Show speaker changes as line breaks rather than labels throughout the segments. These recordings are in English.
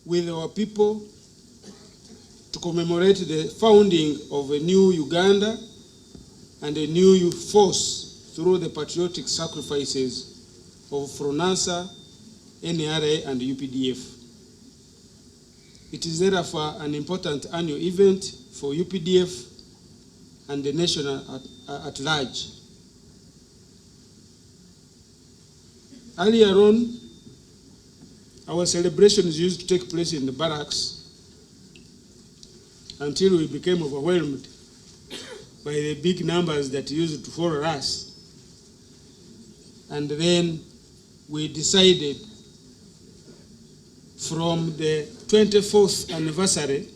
with our people to commemorate the founding of a new Uganda and a new force through the patriotic sacrifices of FRONASA, NRA, and UPDF. It is therefore an important annual event for UPDF and the nation at large. Earlier on, our celebrations used to take place in the barracks until we became overwhelmed by the big numbers that used to follow us. And then we decided from the 24th anniversary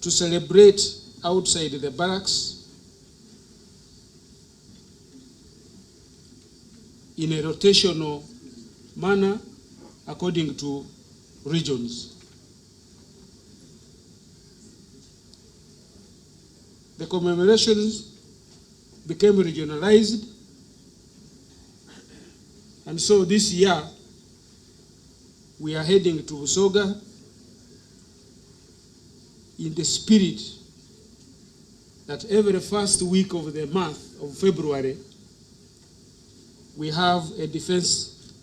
to celebrate outside the barracks in a rotational manner according to regions. The commemorations became regionalized, and so this year we are heading to Busoga in the spirit that every first week of the month of February we have a Defense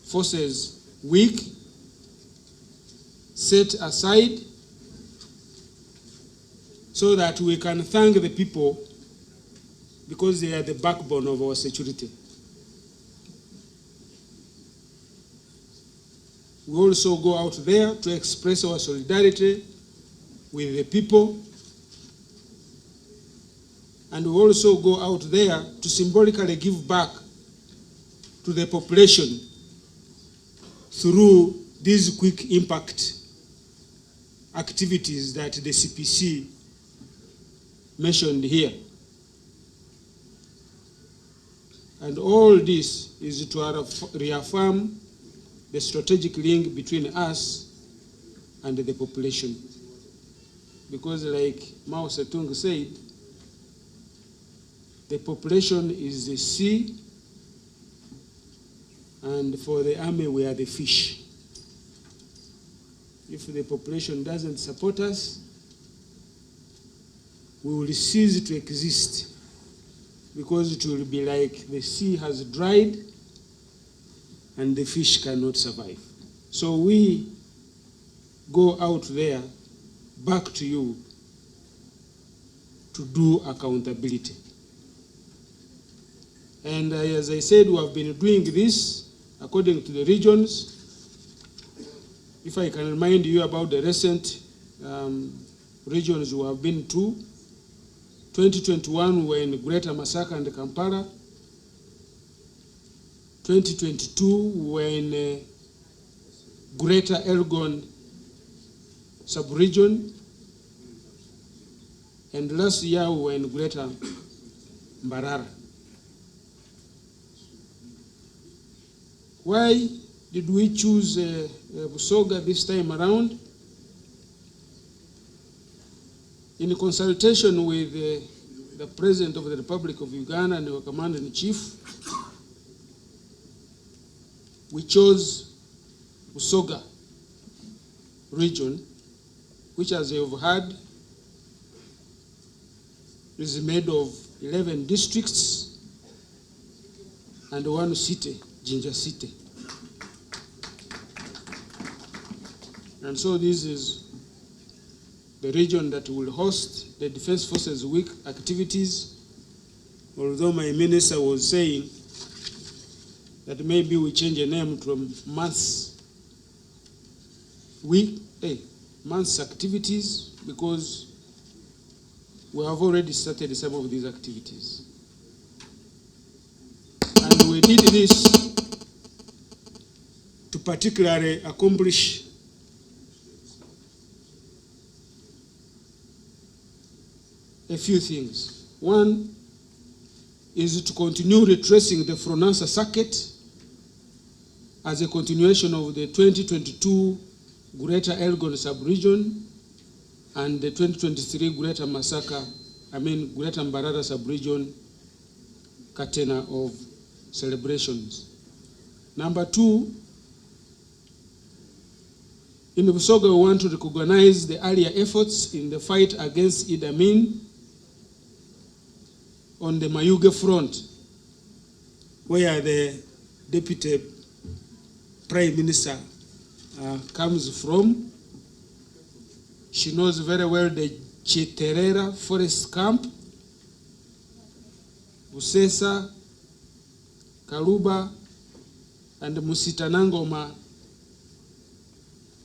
Forces Week set aside so that we can thank the people because they are the backbone of our security. We also go out there to express our solidarity with the people, and we also go out there to symbolically give back to the population through these quick impact activities that the CPC mentioned here. And all this is to reaffirm the strategic link between us and the population. Because like Mao Zedong said, the population is the sea, and for the army we are the fish. If the population doesn't support us, we will cease to exist, because it will be like the sea has dried and the fish cannot survive. So we go out there back to you to do accountability. And as I said, we have been doing this according to the regions. If I can remind you about the recent regions we have been to, 2021 we were in Greater Masaka and Kampala. 2022 we were in Greater Elgon sub-region. And last year we were in Greater Mbarara. Why did we choose Busoga this time around? In consultation with the President of the Republic of Uganda and our Commander-in-Chief, we chose Busoga region, which, as you have heard, is made of 11 districts and one city, Jinja City. And so this is the region that will host the Defense Forces Week activities, although my minister was saying that maybe we change the name from months activities, because we have already started some of these activities. And we did this to particularly accomplish a few things. One is to continue retracing the FRONASA circuit as a continuation of the 2022 Greater Elgon sub-region and the 2023 Greater Mbarara sub-region Katena of celebrations. Number two In Busoga, we want to recognize the earlier efforts in the fight against Idi Amin on the Mayuge front, where the Deputy Prime Minister comes from. She knows very well the Chiterera Forest Camp, Busesa, Karuba, and Musitanangoma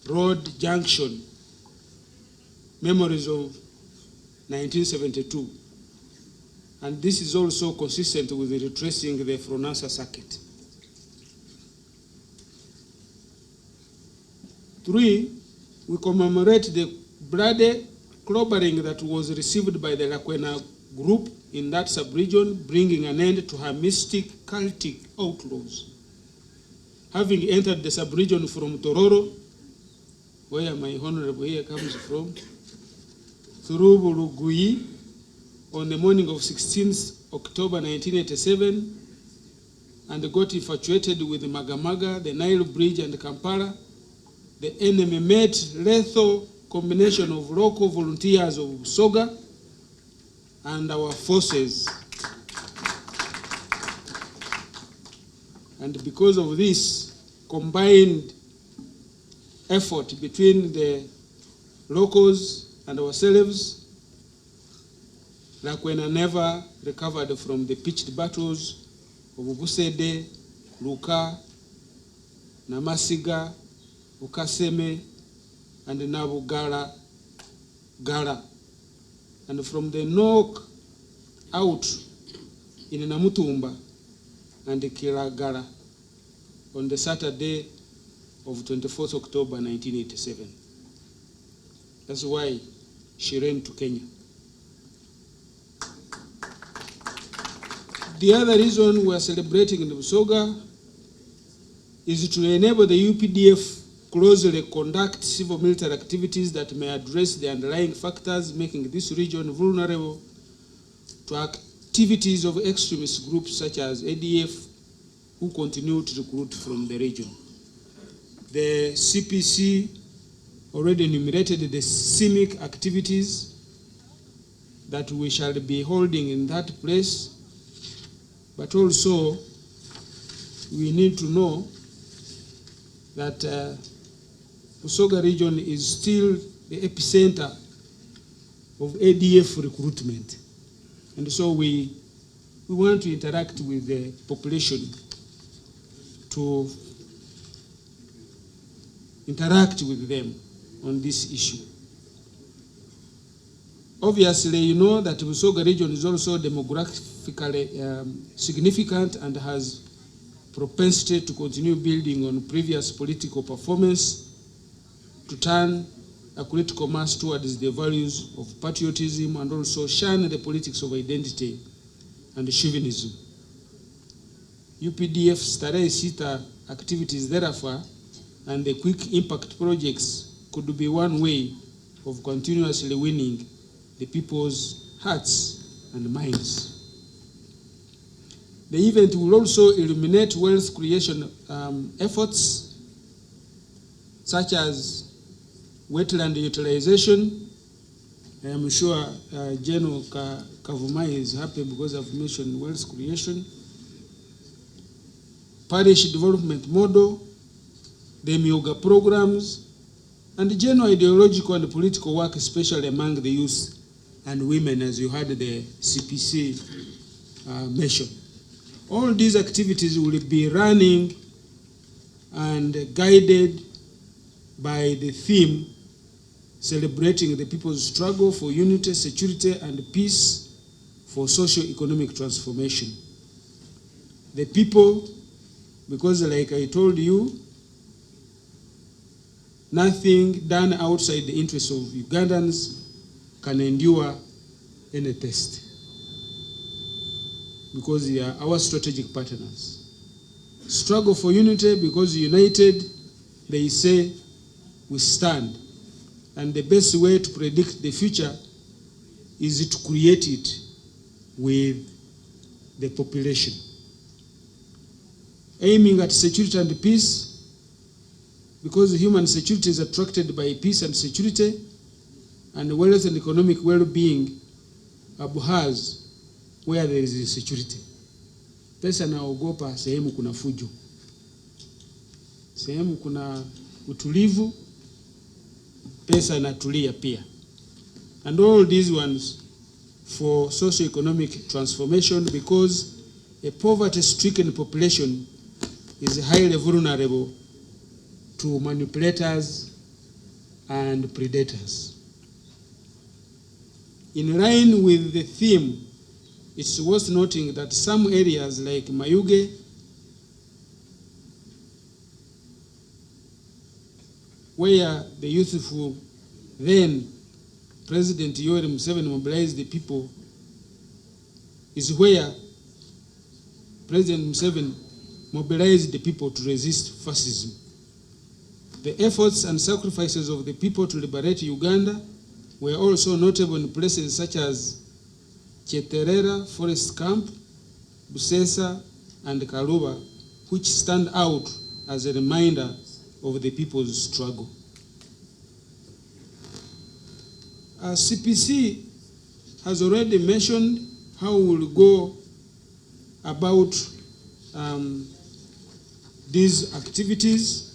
Road Junction, memories of 1972. And this is also consistent with retracing the Fronasa circuit. 3, we commemorate the bloody clobbering that was received by the Lakwena group in that sub-region, bringing an end to her mystic cultic outlaws. Having entered the sub-region from Tororo, where my honorable here comes from, through Burugui on the morning of 16th October 1987, and got infatuated with Magamaga, the Nile Bridge, and Kampala, the enemy met lethal combination of local volunteers of Busoga and our forces. And because of this combined effort between the locals and ourselves, Lakwena never recovered from the pitched battles of Busede, Luka, Namasiga, Ukaseme, and Nabugala Gala. And from the knock out in Namutumba and Kilagala on the Saturday of 24th October 1987. That's why she ran to Kenya. The other reason we are celebrating in Busoga is to enable the UPDF closely conduct civil military activities that may address the underlying factors making this region vulnerable to activities of extremist groups such as ADF, who continue to recruit from the region. The CPC already enumerated the CIMIC activities that we shall be holding in that place, but also we need to know that Busoga region is still the epicenter of ADF recruitment. And so we want to interact with the population to interact with them on this issue. Obviously, you know that Busoga region is also demographically significant and has propensity to continue building on previous political performance to turn a critical mass towards the values of patriotism and also shun the politics of identity and chauvinism. UPDF Starehe Sita activities, therefore, and the quick impact projects could be one way of continuously winning the people's hearts and minds. The event will also illuminate wealth creation efforts such as wetland utilization. I am sure General Kavumai is happy because I've mentioned wealth creation. Parish development model, the Mbuya programs, and general ideological and political work, especially among the youth and women, as you heard the CPC mention. All these activities will be running and guided by the theme celebrating the people's struggle for unity, security, and peace for socio-economic transformation. The people, because like I told you, nothing done outside the interests of Ugandans can endure any test, because they are our strategic partners. Struggle for unity, because united, they say, we stand. And the best way to predict the future is to create it with the population. Aiming at security and peace, because human security is attracted by peace and security, and wealth and economic well-being abhors where there is insecurity. Pesa naogopa sehemu kuna fujo, sehemu kuna utulivu, pesa inatulia pia. And all these ones for socio-economic transformation, because a poverty-stricken population is highly vulnerable to manipulators and predators. In line with the theme, it's worth noting that some areas like Mayuge, where the youthful then President Yoweri Museveni mobilized the people, is where President Museveni mobilized the people to resist fascism. The efforts and sacrifices of the people to liberate Uganda were also notable in places such as Cheterera Forest Camp, Busesa, and Kaluba, which stand out as a reminder of the people's struggle. CPC has already mentioned how we will go about these activities,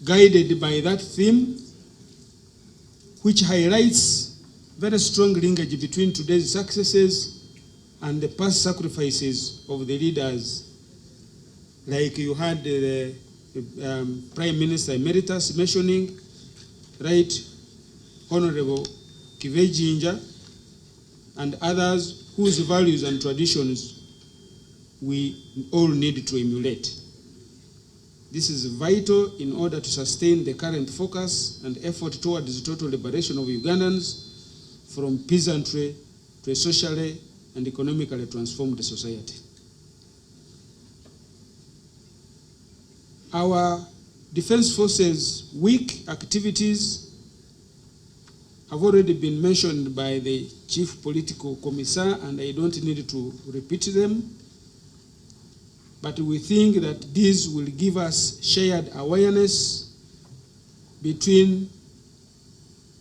guided by that theme, which highlights very strong linkage between today's successes and the past sacrifices of the leaders. Like you had the Prime Minister Emeritus mentioning, Right Honorable Kivejinja, and others whose values and traditions we all need to emulate. This is vital in order to sustain the current focus and effort towards the total liberation of Ugandans from peasantry to a socially and economically transformed society. Our Defense Forces Week activities have already been mentioned by the Chief Political Commissar, and I don't need to repeat them. But we think that these will give us shared awareness between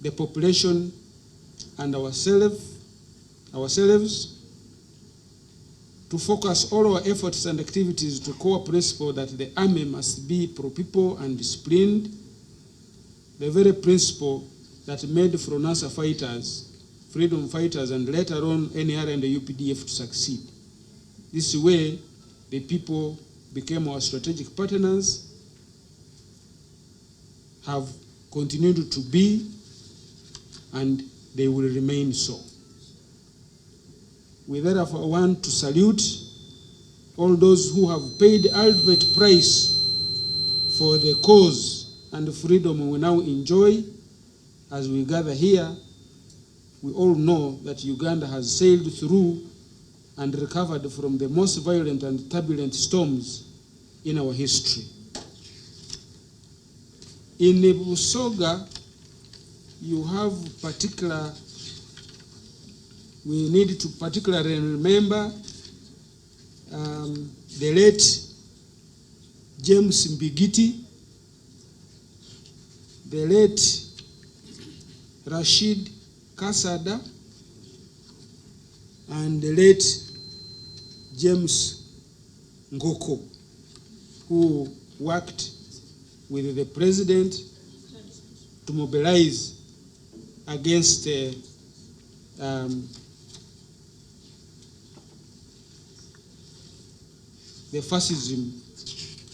the population and ourselves to focus all our efforts and activities to core principle that the army must be pro-people and disciplined, the very principle that made Fronasa fighters, freedom fighters, and later on NR and the UPDF to succeed. This way, the people became our strategic partners, have continued to be, and they will remain so. We therefore want to salute all those who have paid the ultimate price for the cause and the freedom we now enjoy. As we gather here, we all know that Uganda has sailed through and recovered from the most violent and turbulent storms in our history. In Busoga, you have we need to particularly remember the late James Mbigiti, the late Rashid Kasada, and the late James Ngoko, who worked with the president to mobilize against the fascism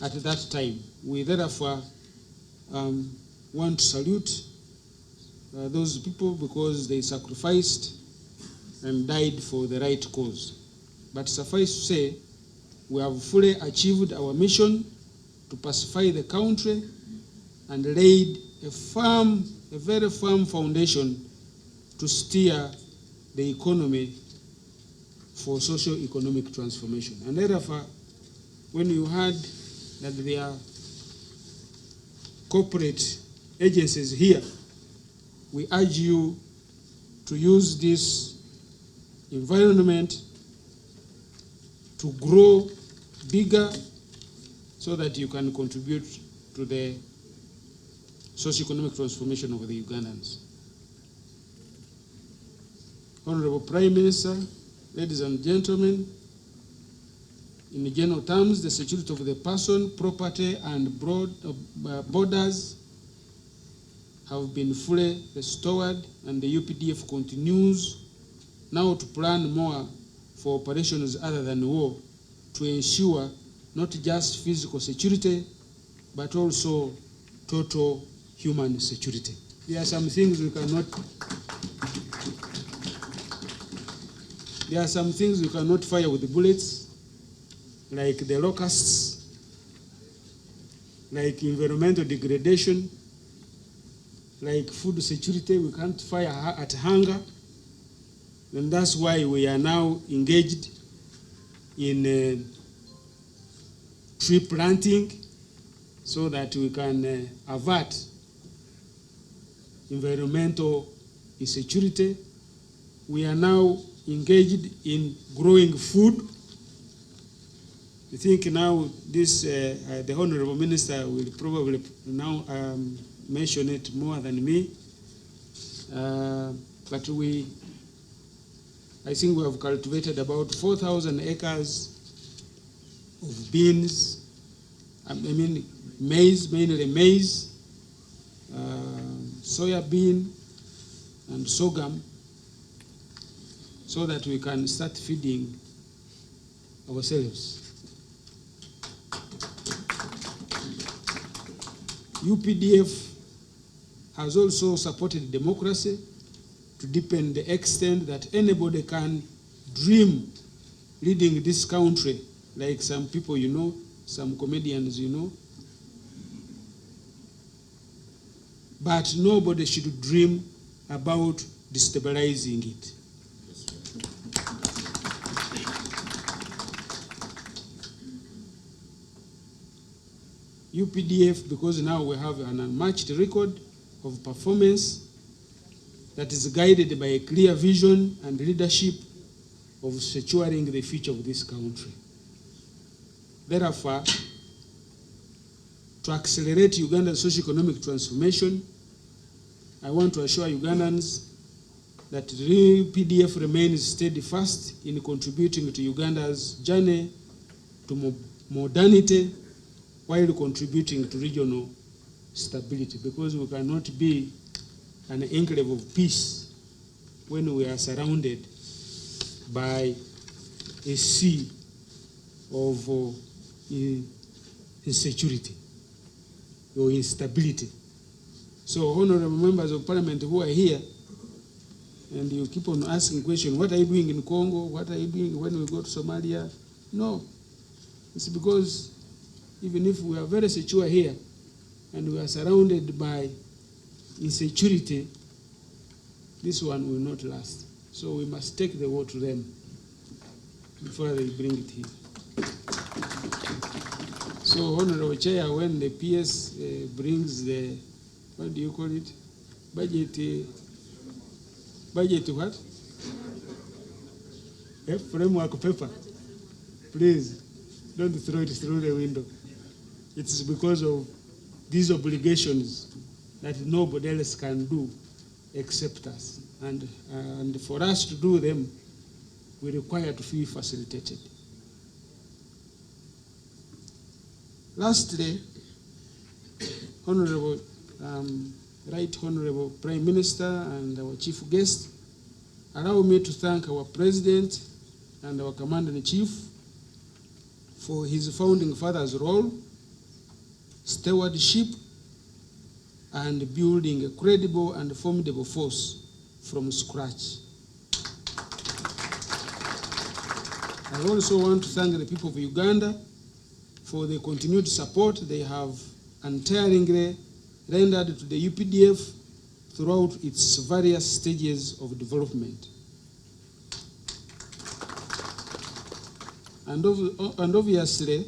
at that time. We therefore want to salute those people because they sacrificed and died for the right cause. But suffice to say, we have fully achieved our mission to pacify the country and laid a very firm foundation to steer the economy for socio-economic transformation. And therefore, when you heard that there are corporate agencies here, we urge you to use this environment to grow bigger so that you can contribute to the socio-economic transformation of the Ugandans. Honorable Prime Minister, ladies and gentlemen, in general terms, the security of the person, property, and borders have been fully restored, and the UPDF continues now to plan more for operations other than war to ensure not just physical security, but also total human security. There are some things we cannot fire with the bullets, like the locusts, like environmental degradation, like food security. We can't fire at hunger. And that's why we are now engaged in tree planting so that we can avert environmental insecurity. We are now engaged in growing food. I think now this, the Honorable Minister will probably now mention it more than me. But I think we have cultivated about 4,000 acres of beans, I mean maize, mainly maize, soya bean, and sorghum, so that we can start feeding ourselves. UPDF has also supported democracy to deepen the extent that anybody can dream leading this country, like some people you know, some comedians you know. But nobody should dream about destabilizing it. UPDF, because now we have an unmatched record of performance that is guided by a clear vision and leadership of securing the future of this country. Therefore, to accelerate Uganda's socio-economic transformation, I want to assure Ugandans that the UPDF remains steadfast in contributing to Uganda's journey to modernity while contributing to regional stability, because we cannot be an enclave of peace when we are surrounded by a sea of insecurity or instability. So, honorable members of parliament who are here, and you keep on asking questions, what are you doing in Congo? What are you doing when we go to Somalia? No, it's because even if we are very secure here and we are surrounded by insecurity, this one will not last. So we must take the war to them before they bring it here. So, Honorable Chair, when the PS brings the, what do you call it? Budget what? Framework paper. Please, don't throw it through the window. It's because of these obligations that nobody else can do except us. And for us to do them, we require to feel facilitated. Lastly, Honorable, Right Honorable Prime Minister and our Chief Guest, allow me to thank our President and our Commander-in-Chief for his founding father's role, stewardship, and building a credible and formidable force from scratch. I also want to thank the people of Uganda for the continued support they have untiringly rendered to the UPDF throughout its various stages of development. And obviously,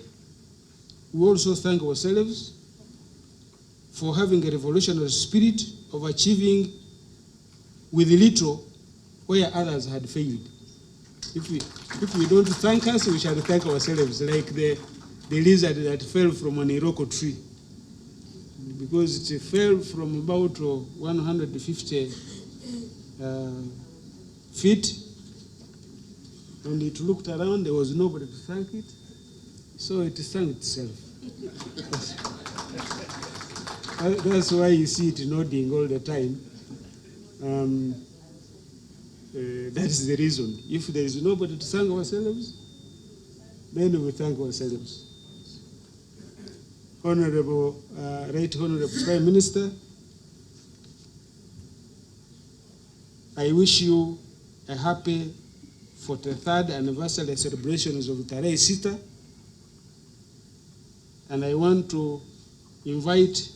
we also thank ourselves for having a revolutionary spirit of achieving with little where others had failed. If we don't thank us, we shall thank ourselves, like the the lizard that fell from an iroko tree. Because it fell from about 150 feet, and it looked around, there was nobody to thank it, so it thanked itself. That's why you see it nodding all the time. That is the reason. If there is nobody to thank ourselves, then we thank ourselves. Honorable, Right Honorable Prime Minister, I wish you a happy 43rd anniversary celebrations of Tarehe Sita, and I want to invite